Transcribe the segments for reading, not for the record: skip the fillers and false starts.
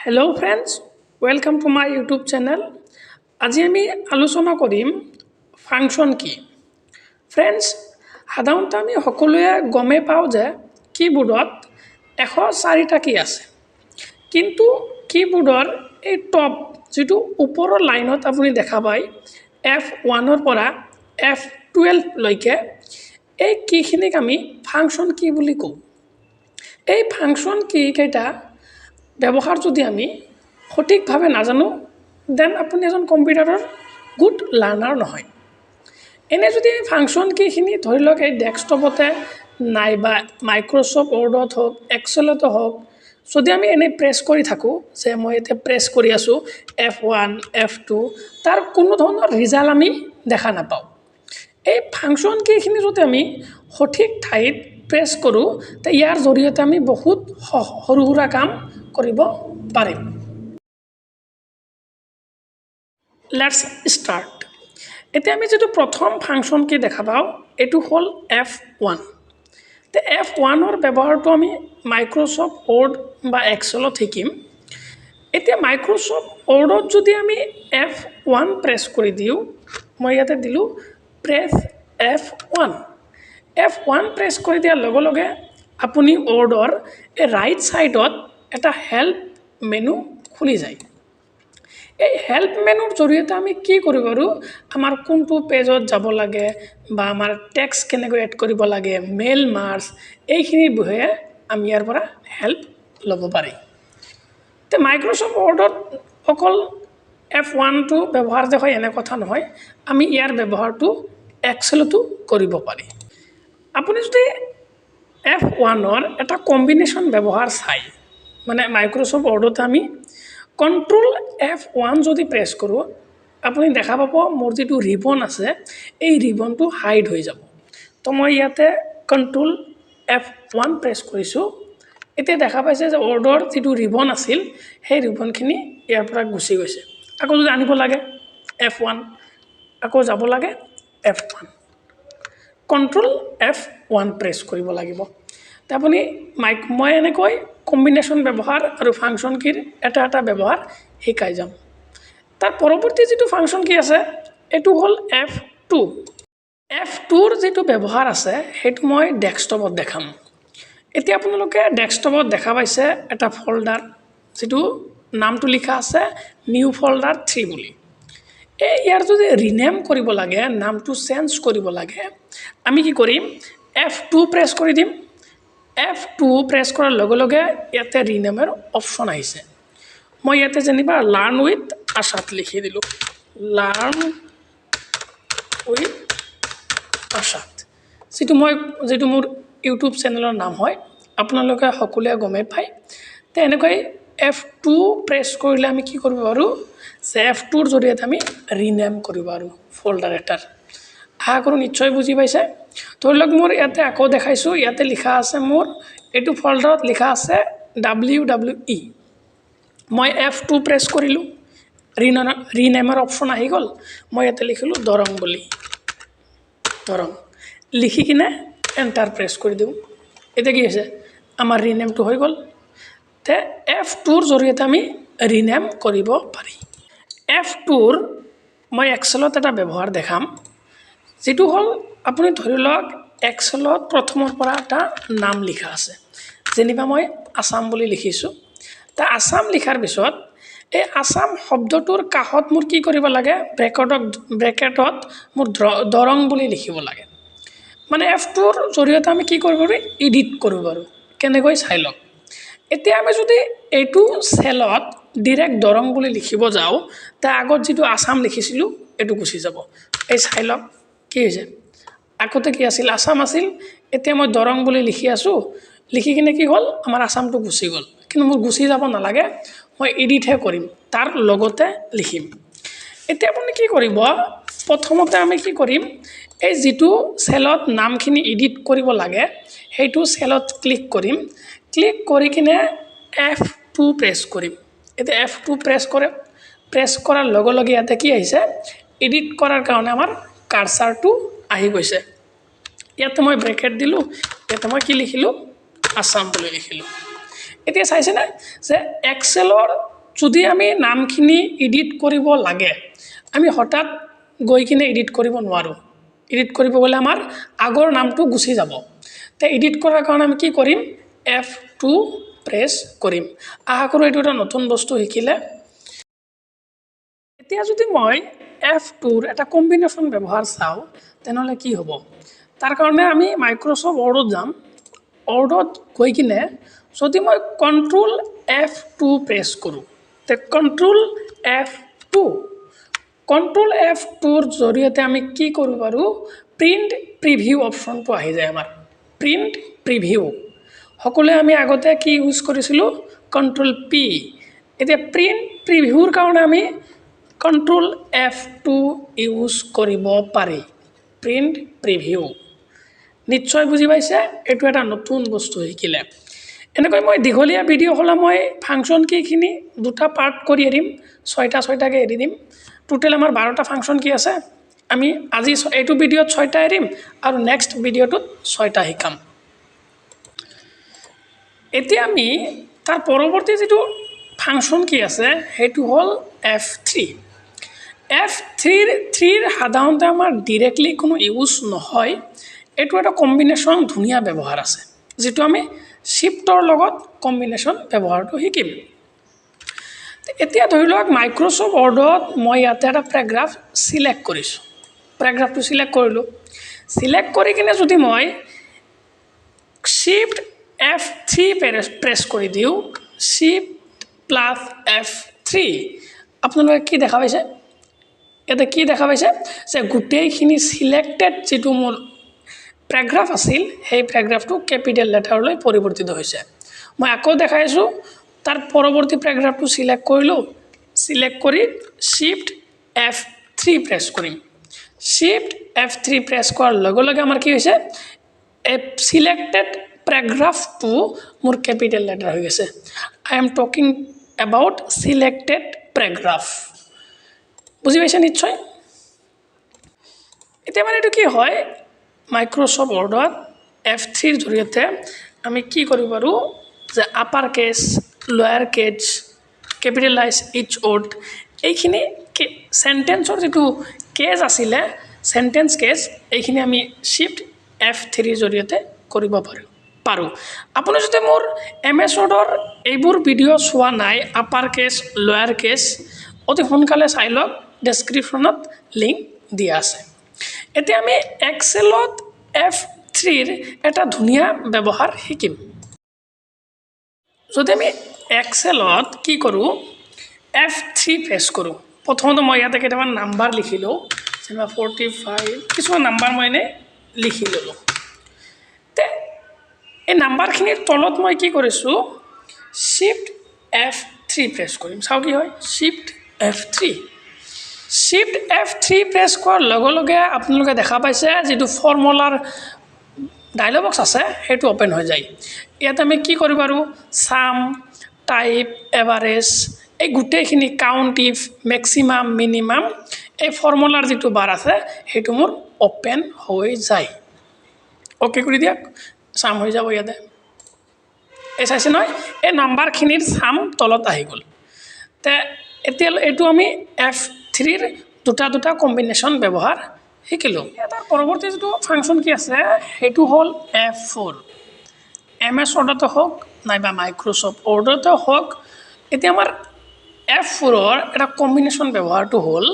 Hello friends, welcome to my YouTube channel. আজি আমি আলোচনা কৰিম ফাংচন কি। Friends, সাধাৰণতে আমি সকলোৱে গমে পাওঁ যে কিবোৰ্ডত 104টা কি আছে। কিন্তু কিবোৰ্ডৰ এই টপ যেটো ওপৰৰ লাইনত আপুনি দেখা পায় F1 ৰ পৰা F12 লৈকে এই কিখিনিক আমি ফাংচন কি বুলি কওঁ। এই ফাংচন কি কেইটা ব্যৱহাৰ যদি আমি সঠিকভাৱে নাজানো দেন আপুনি এজন কম্পিউটাৰৰ গুড লাৰ্নাৰ নহয়। এনে যদি ফাংচন কিখিনি ধৰি লওক এই ডেস্কটপতে নাইবা মাইক্ৰসফট ৱৰ্ডত হওক এক্সেলত হওক যদি আমি এনে প্ৰেছ কৰি থাকো যে মই এতে প্ৰেছ কৰি আছো F1 F2 তাৰ কোনো ধৰণৰ ৰিজাল্ট আমি দেখা নাপাওঁ। এই ফাংচন কিখিনি যদি আমি সঠিক ঠাইত প্ৰেছ কৰো তে ইয়াৰ জৰিয়তে আমি বহুত সৰু সুৰা কাম কৰিব পাৰিম। Let's start. এতিয়া আমি যেটো প্ৰথম ফাংচন কি দেখা পাওঁ এটো হল F1. তে F1 ৰ ব্যৱহাৰটো আমি মাইক্ৰসফট ৱৰ্ড বা এক্সেলত শিকিম। এতিয়া মাইক্ৰসফট ৱৰ্ডত যদি আমি F1 প্ৰেছ কৰি দিও মই ইয়াতে দিলো প্ৰেছ F1. F1 প্ৰেছ কৰি দিয়াৰ লগে লগে আপুনি ৱৰ্ডৰ এই ৰাইট সাইডত এটা হেল্প মেনু খুলি যায়। এই হেল্প মেনুৰ জৰিয়তে আমি কি কৰিব পাৰো আমাৰ কোনটো পেজত যাব লাগে বা আমাৰ টেক্সট কেনেকৈ এড কৰিব লাগে মেইল মাৰ্জ এইখিনি বিষয়ে আমি ইয়াৰ পৰা হেল্প ল'ব পাৰি। তে মাইক্ৰসফট ৱৰ্ডত অকল F1 টো ব্যৱহাৰ যে হয় এনে কথা নহয় আমি ইয়াৰ ব্যৱহাৰটো এক্সেলতো কৰিব পাৰি। আপুনি যদি F1 ৰ এটা কম্বিনেশন ব্যৱহাৰ চাই মানে মাইক্ৰসফট ৱৰ্ডত আমি কন্ট্ৰোল F1 যদি প্ৰেছ কৰো আপুনি দেখা পাব মোৰ যেটো ৰিবন আছে এই ৰিবনটো হাইড হৈ যাব। তো মই ইয়াতে কন্ট্ৰোল F1 প্ৰেছ কৰিছো এতিয়া দেখা পাইছে যে ৱৰ্ডৰ যেটো ৰিবন আছিল সেই ৰিবনখিনি ইয়াৰ পৰা গুছি গৈছে। আকৌ যদি আনিব লাগে F1 আকৌ যাব লাগে F1 কন্ট্ৰোল F1 প্ৰেছ কৰিব লাগিব। তে আপুনি মই এনেকৈ কম্বিনেশন ব্যৱহাৰ আৰু ফাংচন কিৰ এটা ব্যৱহাৰ শিকাই যাম। তাৰ পৰৱৰ্তী যেটো ফাংচন কি আছে এটো হল F2. F2 ৰ যেটো ব্যৱহাৰ আছে হেতু মই ডেস্কটপত দেখাম। এতিয়া আপোনালোকে ডেস্কটপত দেখা পাইছে এটা ফোল্ডাৰ যেটো নামটো লিখা আছে নিউ ফোল্ডাৰ 3 বুলি। এই ইয়াৰ যদি ৰিনেম কৰিব লাগে নামটো চেঞ্জ কৰিব লাগে আমি কি কৰিম F2 প্ৰেছ কৰি দিম। F2 প্ৰেছ কৰাৰ লগে লগে ইয়াতে ৰিনেমৰ অপচন আহিছে। মই ইয়াতে যেনিবা লাৰ্ন উইথ ashad লিখি দিলো লাৰ্ন উইথ ashad যেটো মোৰ ইউটিউব চেনেলৰ নাম হয় আপোনালোকে সকলোৱে গমে পায়। তে এনেকৈ F2 প্ৰেছ কৰিলে আমি কি কৰিব পাৰো F2 ৰ জৰিয়তে আমি ৰিনেম কৰিব পাৰো ফোল্ডাৰ এটাৰ। আশা কৰো নিশ্চয় বুজি পাইছে। ধৰি লওক মোৰ ইয়াতে আকৌ দেখাইছো ইয়াতে লিখা আছে মোৰ এটো ফোল্ডাৰত লিখা আছে WWE। মই F2 প্ৰেছ কৰিলো ৰিনেমৰ অপচন আহি গল মই ইয়াতে লিখিলো দৰং বুলি দৰং লিখি কিনে এন্টাৰ প্ৰেছ কৰি দিও। এটা কি হৈছে আমাৰ ৰিনেমটো হৈ গল। তে F2 ৰ জৰিয়তে আমি ৰিনেম কৰিব পাৰি। F2 ৰ মই এক্সেলত এটা ব্যৱহাৰ দেখাম যেটো হল আপুনি ধৰি লওক এক্সেলত প্ৰথমৰ পৰা এটা নাম লিখা আছে যেনিবা মই আসাম বুলি লিখিছো। তা আসাম লিখাৰ পিছত এই আসাম শব্দটোৰ কাষত মোৰ কি কৰিব লাগে ব্ৰেকেটত মোৰ দৰং বুলি লিখিব লাগে। মানে F2 ৰ জৰিয়তে আমি কি কৰিব পাৰো এডিট কৰিব পাৰো কেনেকৈ চাই লওক। এতিয়া আমি যদি এইটো সেলত ডাইৰেক্ট দৰং বুলি লিখিব যাও তা আগত যেটো আসাম লিখিছিলো এটো গুছি যাব। এই চাই লওক কি হৈছে আগতে কি আছিল আসাম আছিল এতিয়া মই দৰং বুলি লিখি আছো লিখি কিনে কি হল আমাৰ আসামটো গুছি গল। কিন্তু মোৰ গুছি যাব নালাগে মই এডিট হে কৰিম তাৰ লগতে লিখিম। এতিয়া আপুনি কি কৰিব প্ৰথমতে আমি কি কৰিম এই যেটো সেলত নামখিনি এডিট কৰিব লাগে হেতু সেলত ক্লিক কৰিম ক্লিক কৰি কিনে F2 প্ৰেছ কৰিম। এতিয়া F2 প্ৰেছ কৰাৰ লগে লগে ইয়াতে কি আহিছে এডিট কৰাৰ কাৰণে আমাৰ কাৰ্সাৰটো আহি গৈছে। ইয়াতে মই ব্ৰেকেট দিলো ইয়াতে মই কি লিখিলো আসাম বুলি লিখিলো। এতিয়া চাইছে না যে এক্সেলৰ যদি আমি নামখিনি এডিট কৰিব লাগে আমি হঠাৎ গৈ কিনে এডিট কৰিব নোৱাৰোঁ এডিট কৰিব গ'লে আমাৰ আগৰ নামটো গুচি যাব তে এডিট কৰাৰ কাৰণে আমি কি কৰিম F2 প্ৰেছ কৰিম আশা কৰোঁ এইটো এটা নতুন বস্তু শিকিলে এতিয়া যদি মই F2ৰ এটা কম্বিনেশ্যন ব্যৱহাৰ চাওঁ তেনেহ'লে কি হ'ব তাৰ কাৰণে আমি মাইক্ৰ'ছফ্ট ৱৰ্ডত যাম ৱৰ্ডত গৈ কিনে যদি মই কণ্ট্ৰল F2 প্ৰেছ কৰোঁ তে কণ্ট্ৰল F2ৰ জৰিয়তে আমি কি কৰিব পাৰোঁ প্ৰিণ্ট প্ৰিভিউ অপশ্যনটো আহি যায় আমাৰ প্ৰিণ্ট প্ৰিভিউ সকলোৱে আমি আগতে কি ইউজ কৰিছিলোঁ কণ্ট্ৰল P এতিয়া প্ৰিণ্ট প্ৰিভিউৰ কাৰণে আমি কণ্ট্ৰল F2 ইউজ কৰিব পাৰি প্ৰিণ্ট প্ৰিভিউ নিশ্চয় বুজি পাইছে এইটো এটা নতুন বস্তু শিকিলে এনেকৈ মই দীঘলীয়া ভিডিঅ' হ'লে মই ফাংচন কিখিনি দুটা পাৰ্ট কৰি এৰিম ছয়টাকৈ এৰি দিম টোটেল আমাৰ 12টা ফাংচন কি আছে আমি আজি এইটো ভিডিঅ'ত 6টা এৰিম আৰু নেক্সট ভিডিঅ'টোত 6টা শিকাম এতিয়া আমি তাৰ পৰৱৰ্তী যেটো ফাংচন কি আছে হেতু হল F3ৰ সাধাৰণতে আমাৰ ডাইৰেক্টলি কোনো ইউজ নহয় এটো এটা কম্বিনেশ্যন ধুনিয়া ব্যৱহাৰ আছে যেটো আমি শিফটৰ লগত কম্বিনেশ্যন ব্যৱহাৰটো শিকিম এতিয়া ধৰি লওক মাইক্ৰ'ছফ্ট ৱৰ্ডত মই ইয়াতে এটা প্যাৰাগ্ৰাফ সিলেক্ট কৰিছো প্যাৰাগ্ৰাফটো সিলেক্ট কৰিলো সিলেক্ট কৰি কিনে যদি মই শিফট F3 প্ৰেছ কৰি দিও শিফট প্লাস F3 আপোনালোকে কি দেখা পাইছে এটা কি দেখা পাইছে যে গুটেইখিনি সিলেক্টেড যেটো মোৰ প্যাৰাগ্ৰাফ আছিল সেই প্যাৰাগ্ৰাফটো ক্যাপিটাল লেটাৰলৈ পৰিৱৰ্তিত হৈছে মই আকৌ দেখাইছো তাৰ পৰৱৰ্তী প্যাৰাগ্ৰাফটো সিলেক্ট কৰিলো সিলেক্ট কৰি শিফট F3 প্ৰেছ কৰিম শিফট F3 প্ৰেছ কৰাৰ লগে লগে আমাৰ কি হৈছে সিলেক্টেড প্যাৰাগ্ৰাফটো মোৰ ক্যাপিটাল লেটাৰ হৈ গৈছে I am talking about selected paragraph বুজি পাইছে নিশ্চয় এতিয়া মানে এটো কি হয় মাইক্ৰ'ছফ্ট ৱৰ্ডত F3 ৰ জৰিয়তে আমি কি কৰিব পাৰো যে upper case lower case capitalize each word এইখিনি সেন্টেন্সৰ যেটো কেস আছিল সেন্টেন্স কেস এইখিনি আমি শিফট F3 ৰ জৰিয়তে কৰিব পাৰো আপুনি যদি মোৰ MS Wordৰ এইবোৰ ভিডিঅ' চোৱা নাই আপাৰ কেস লোয়াৰ কেস অতি সোনকালে চাই লওক ডেসক্ৰিপচনত লিংক দিয়া আছে এতিয়া আমি এক্সেলত F3 ৰ এটা ধুনিয়া ব্যৱহাৰ শিকিম যদি আমি এক্সেলত কি কৰো F3 প্ৰেছ কৰো প্ৰথমতে মই ইয়াতে কেইটামান নাম্বাৰ লিখিলো যেনে 45 কিছু নাম্বাৰ মই এনে লিখি ললো এই নাম্বাৰখিনিৰ তলত মই কি কৰিছো শিফট F3 প্ৰেছ কৰিম চাও কি হয় শিফট F3 প্ৰেছ কৰাৰ লগে লগে আপোনালোকে দেখা পাইছে যেটো ফৰ্মুলাৰ ডায়লগ বক্স আছে হেতু ওপেন হৈ যায় ইয়াত আমি কি কৰিব পাৰো সাম টাইপ এভাৰেজ এই গুটেইখিনি কাউন্ট ইফ ম্যাক্সিমাম মিনিমাম এই ফৰ্মুলাৰ যেটো বাৰ আছে হেতু মোৰ ওপেন হৈ যায় ওকে কৰি দিয়ক সাম হৈ যাব ইয়াতে এই চাইছে নহয় এই নাম্বাৰখিনিৰ সাম তলত আহি গল তে এতিয়া এটো আমি F3 ৰ দুটা কম্বিনেশ্যন ব্যৱহাৰ শিকিলো এটা পৰৱৰ্তী যেটো ফাংচন কি আছে হেতু হল F4 MS Wordত হোক নাইবা মাইক্ৰ'ছফ্ট ৱৰ্ডত হোক এতিয়া আমাৰ F4 ৰ এটা কম্বিনেশ্যন ব্যৱহাৰটো হল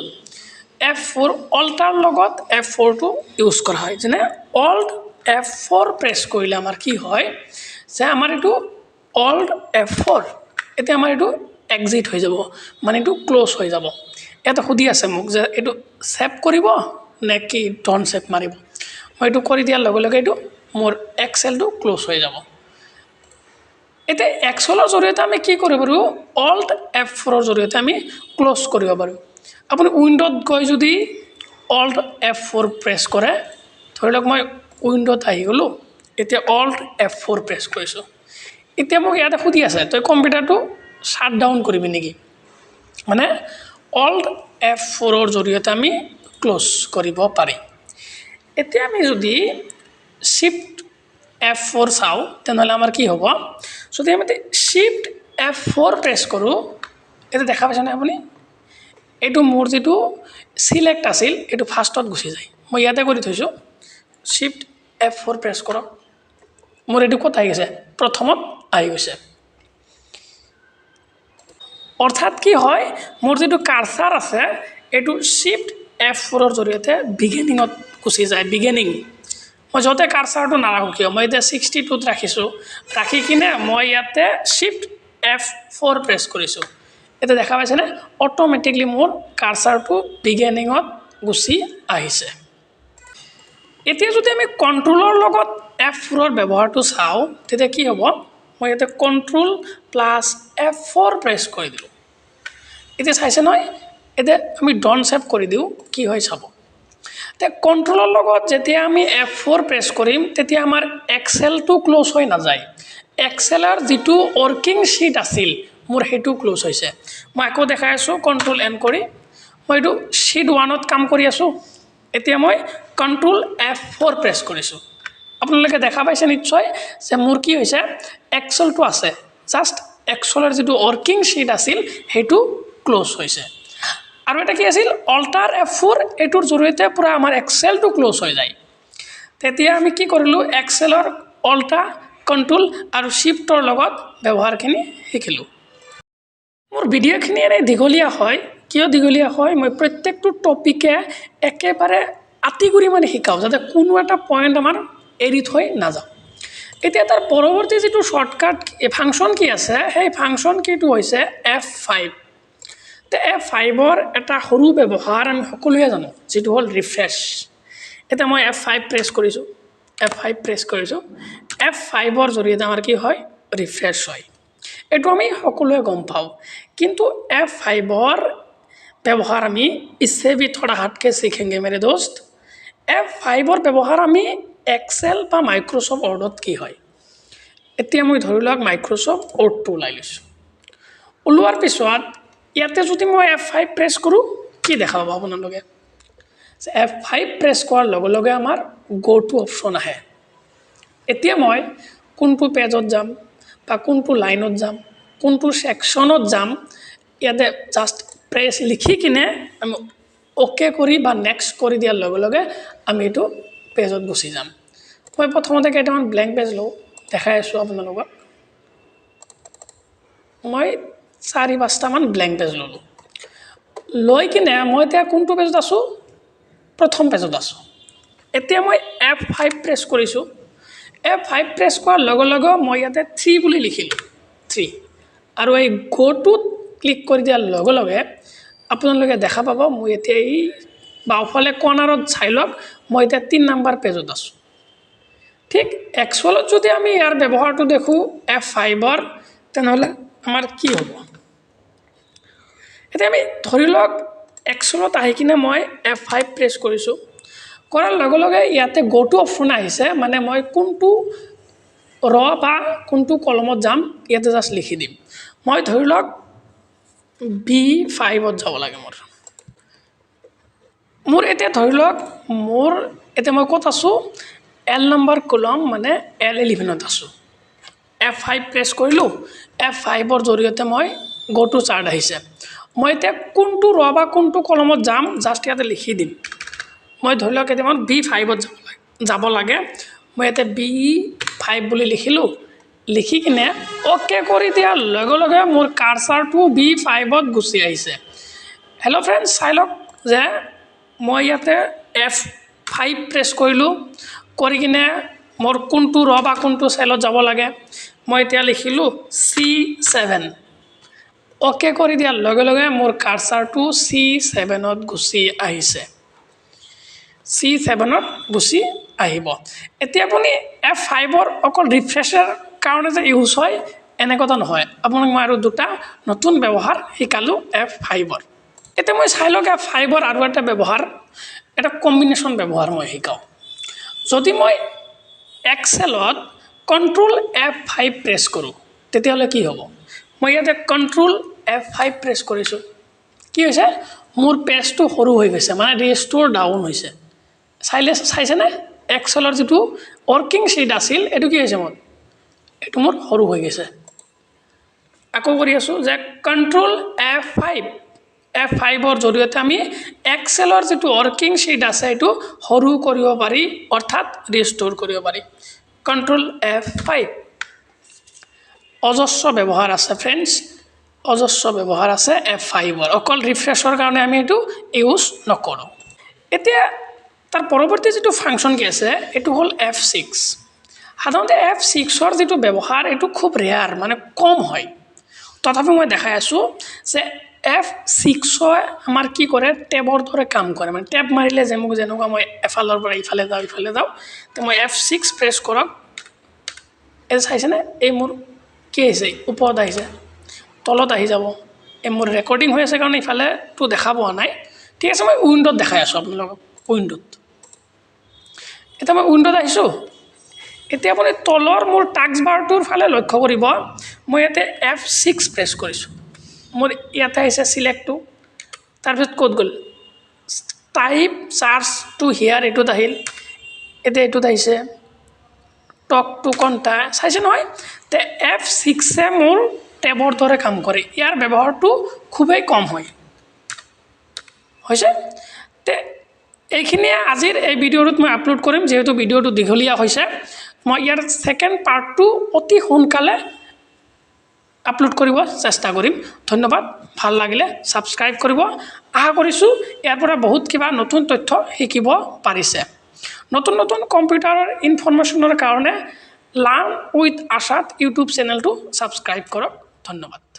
F4 অল্টাৰ লগত F4 টো ইউজ কৰা হয় যেনে অল্ট F4 প্ৰেছ কৰিলে আমাৰ কি হয় যে আমাৰ এটো অল্ট F4 এতিয়া আমাৰ এটো এক্সিট হৈ যাব মানে এটো ক্লোজ হৈ যাব এটা খুদি আছে মোক যে এটো সেভ কৰিব নে কি ডন সেভ মাৰিব মই এটো কৰি দিয়াৰ লগে লগে এটো মোৰ এক্সেলটো ক্লোজ হৈ যাব এতিয়া এক্সেলৰ জৰিয়তে আমি কি কৰিব পাৰো অল্ট F4 ৰ জৰিয়তে আমি ক্লোজ কৰিব পাৰো আপুনি উইন্ডোত গৈ যদি অল্ট F4 প্ৰেছ কৰে ধৰিলক মই উইন্ডোত আহি গলো এতিয়া অল্ট F4 প্ৰেছ কৰিছো এতিয়া মোক ইয়াতে খুদি আছে তই কম্পিউটাৰটো শাট ডাউন কৰিবি নেকি মানে অল্ট F4 ৰ জৰিয়তে আমি ক্লোজ কৰিব পাৰি এতিয়া আমি যদি শিফট F4 চাও তেনেহলে আমাৰ কি হ'ব যদি আমি শিফট F4 প্ৰেছ কৰো এটা দেখা পাইছেনে আপুনি এইটো মোৰ যেটো সিলেক্ট আছিল এইটো ফাৰ্ষ্টত গুচি যায় মই ইয়াতে কৰি থৈছো শিফট F4 প্ৰেছ কৰক মোৰ এইটো ক'ত আহি গৈছে প্ৰথমত আহি গৈছে অৰ্থাৎ কি হয় মোৰ যেটো কাৰ্সাৰ আছে এইটো শিফট F4 ৰ জৰিয়তে বিগিনিংত গুচি যায় বিগিনিং মই যতে কাৰ্সাৰটো নাৰাখো কিয় মই এটা 62 ত ৰাখিছো ৰাখি কিনে মই ইয়াতে শিফট F4 প্ৰেছ কৰিছো এটা দেখা পাইছে না অটোমেটিকলি মোৰ কাৰ্সাৰটো বিগিনিংত গুচি আহিছে এতিয়া যদি আমি কন্ট্ৰোলৰ লগত F4 ৰ ব্যৱহাৰটো চাও তেতিয়া কি হ'ব মই ইয়াতে কন্ট্ৰোল প্লাস F4 প্ৰেছ কৰি দিলো এতিয়া চাইছে নহয় এটা আমি ডন সেভ কৰি দিও কি হয় চাব তে কন্ট্ৰোলৰ লগত যেতিয়া আমি F4 প্ৰেছ কৰিম তেতিয়া আমাৰ এক্সেল টো ক্লোজ হৈ না যায় এক্সেলৰ যেটো ওয়াৰ্কিং শীট আছিল মোৰ হেতু ক্লোজ হৈছে মই আকৌ দেখাই আছো কন্ট্ৰোল এন কৰি মই এটো শীট 1 ত কাম কৰি আছো এতিয়া মই কন্ট্ৰোল F4 প্ৰেছ কৰিছো আপোনালোকে দেখা পাইছে নিশ্চয় যে মোৰ কি হৈছে এক্সেল টো আছে জাস্ট এক্সেলৰ যেটো ওয়াৰ্কিং শীট আছিল হেতু ক্লোজ হৈছে আৰু এটা কি আছিল অল্টাৰ F4 এটোৰ জৰিয়তে পুৰা আমাৰ এক্সেল টো ক্লোজ হৈ যায় তেতিয়া আমি কি কৰিলো এক্সেলৰ অল্টা কন্ট্ৰোল আৰু শিফটৰ লগত ব্যৱহাৰখিনি শিকিলো মোৰ ভিডিওখিনি এনে দীঘলীয়া হয় কিয় দীঘলীয়া হয় মই প্ৰত্যেকটো টপিকে একেবাৰে আতিগুৰি মানে শিকাও যাতে কোনো এটা পয়েন্ট আমাৰ এৰি থৈ না যাও এতিয়া তাৰ পৰৱৰ্তী যেটো শৰ্টকাট ফাংচন কি আছে সেই ফাংচন কিটো হৈছে F5 তে F5 ৰ এটা সৰু ব্যৱহাৰ আমি সকলোৱে জানো যেটো হল ৰিফ্ৰেশ এটা মই F5 প্ৰেছ কৰিছো F5 ৰ জৰিয়তে আমাৰ কি হয় ৰিফ্ৰেশ হয় এটো আমি সকলোৱে গম পাও কিন্তু F5 ৰ ব্যৱহাৰ আমি इससे भी थोड़ा हटके सीखेंगे मेरे दोस्त F5 ৰ ব্যৱহাৰ আমি এক্সেল বা মাইক্ৰোসফট ওৱৰ্ডত কি হয় এতিয়া মই ধৰিলক মাইক্ৰোসফট ওৱৰ্ড টো লাই লৈছো ওলোৱাৰ পিছত ইয়াতে যদি মই F5 প্ৰেছ কৰো কি দেখা পাব আপোনালোকে F5 প্ৰেছ কৰাৰ লগে লগে আমাৰ গো টু অপচন আহে এতিয়া মই কোনটো পেজত যাম বা কোনটো লাইনত যাম কোনটো সেকশনত যাম ইয়াতে জাস্ট প্ৰেছ লিখি কিনে আমি ওকে কৰি বা নেক্সট কৰি দিয়াৰ লগে লগে আমি এটো পেজত গুচি যাম মই প্ৰথমতে কেইটামান ব্ল্যাঙ্ক পেজ লও দেখাই আছো আপোনালোকক মই 4-5টা মান ব্ল্যাঙ্ক পেজ ললো লৈ কিনে মই এতিয়া কোনটো পেজত আছো প্ৰথম পেজত আছো এতিয়া মই F5 প্ৰেছ কৰিছো F5 প্ৰেছ কৰাৰ লগে লগে মই ইয়াতে 3 বুলি লিখিলো 3 আৰু এই গো টু ক্লিক কৰি দিয়াৰ লগে লগে আপোনালোকে দেখা পাব মই এতিয়া এই বাওফালে কৰ্নাৰত চাই লওক মই এতিয়া 3 নম্বৰ পেজত আছো ঠিক এক্সেলত যদি আমি ইয়াৰ ব্যৱহাৰটো দেখো F5 ৰ তেনেহলে আমাৰ কি হ'ব এতিয়া আমি ধৰিলক এক্সেলত আহি কিনে মই F5 প্ৰেছ কৰিছো কৰাৰ লগে লগে ইয়াতে গো টু অপচন আহিছে মানে মই কোনটো ৰ বা কোনটো কলমত যাম ইয়াতে জাস্ট লিখি দিম মই ধৰিলক B5 ত যাব লাগে মোৰ এতিয়া ধৰিলক মোৰ এতিয়া মই ক'ত আছো L নম্বৰ কলম মানে L11 ত আছো F5 প্ৰেছ কৰিলো F5 ৰ জৰিয়তে মই গো টু চাৰ্ট আহিছে মই এতিয়া কোনটো ৰ বা কোনটো কলমত যাম জাস্ট ইয়াতে লিখি দিম মই ধৰিলক এতিয়া মই B5 ত যাব লাগে মই ইয়াতে B5 বুলি লিখিলো লিখি কিনে ওকে কৰি দিয়াৰ লগে লগে মোৰ কাৰ্সাৰটো B5 ত গুচি আহিছে হেল্ল ফ্ৰেন্ডছ চাইলক যে মই ইয়াতে F5 প্ৰেছ কৰিলো কৰি কিনে মোৰ কোনটো ৰ বা কোনটো সেলত যাব লাগে মই এতিয়া লিখিলো C7 ওকে কৰি দিয়াৰ লগে লগে মোৰ কাৰ্সাৰটো C7 ত গুচি আহিছে C7 ত গুচি আহিব এতিয়া আপুনি F5 ৰ অকল ৰিফ্ৰেশৰ কাৰণে যে ইউজ হয় এনে কথা নহয় আপোনাক মই আৰু দুটা নতুন ব্যৱহাৰ শিকালো F5 ৰ এতিয়া মই চাই লওক F5 ৰ আৰু এটা ব্যৱহাৰ এটা কম্বিনেশন ব্যৱহাৰ মই শিকাও যদি মই এক্সেলত কন্ট্ৰোল F5 প্ৰেছ কৰো তেতিয়ালে কি হ'ব মই ইয়াতে কন্ট্ৰোল F5 প্ৰেছ কৰিছো কি হৈছে মোৰ পেজটো সৰু হৈ গৈছে মানে ৰেষ্টৰ ডাউন হৈছে চাইছে না এক্সেলৰ যেটো ওয়াৰ্কিং শীট আছিল এটো কি হৈছে মোৰ এটো মোৰ সৰু হৈ গৈছে আকৌ কৰি আছোঁ যে কণ্ট্ৰল F5 জৰিয়তে আমি এক্সেলৰ যিটো ৱৰ্কিং শ্বীট আছে এইটো সৰু কৰিব পাৰি অৰ্থাৎ ৰিষ্ট'ৰ কৰিব পাৰি কণ্ট্ৰল F5 অজস্ৰ ব্যৱহাৰ আছে ফ্ৰেণ্ডছ অজস্ৰ ব্যৱহাৰ আছে F5 অকল ৰিফ্ৰেছৰ কাৰণে আমি এইটো ইউজ নকৰোঁ এতিয়া তাৰ পৰৱৰ্তী যিটো ফাংচন কি আছে এইটো হ'ল F6 সাধাৰণতে F6ৰ যিটো ব্যৱহাৰ এইটো খুব ৰেয়াৰ মানে কম হয় তথাপি মই দেখাই আছোঁ যে F6 আমাৰ কি কৰে টেবৰ দৰে কাম কৰে মানে টেব মাৰিলে যেনেকুৱা মই এফালৰ পৰা ইফালে যাওঁ তো মই F6 প্ৰেছ কৰক এই চাইছেনে এই মোৰ কি হৈছে ওপৰত আহিছে তলত আহি যাব এই মোৰ ৰেকৰ্ডিং হৈ আছে কাৰণ ইফালে তো দেখা পোৱা নাই ঠিক আছে মই উইণ্ডোত দেখাই আছোঁ আপোনালোকক উইণ্ডোত এতিয়া মই উইণ্ডোত আহিছোঁ এতিয়া আপুনি তলৰ মোৰ টাস্ক বাৰটোৰ ফালে লক্ষ্য কৰিব মই ইয়াতে F6 প্ৰেছ কৰিছোঁ মোৰ ইয়াতে আহিছে চিলেক্টটো তাৰপিছত ক'ত গ'ল টাইপ চাৰ্চ টু হিয়াৰ এইটোত আহিল এতিয়া এইটোত আহিছে টক টু কণ্টাক্ট চাইছে নহয় তে F6 মোৰ টেবৰ দৰে কাম কৰে ইয়াৰ ব্যৱহাৰটো খুবেই কম হয় হৈছে তে এইখিনিয়ে আজিৰ এই ভিডিঅ'টোত মই আপলোড কৰিম যেহেতু ভিডিঅ'টো দীঘলীয়া হৈছে মই ইয়াৰ সেকেন্ড পাৰ্টটো অতি সোনকালে আপলোড কৰিব চেষ্টা কৰিম ধন্যবাদ ভাল লাগিলে সাবস্ক্ৰাইব কৰিব আশা কৰিছোঁ ইয়াৰ পৰা বহুত কিবা নতুন তথ্য শিকিব পাৰিছে নতুন কম্পিউটাৰৰ ইনফৰমেশ্যনৰ কাৰণে লাৰ্ন উইথ আশাদ ইউটিউব চেনেলটো সাবস্ক্ৰাইব কৰক ধন্যবাদ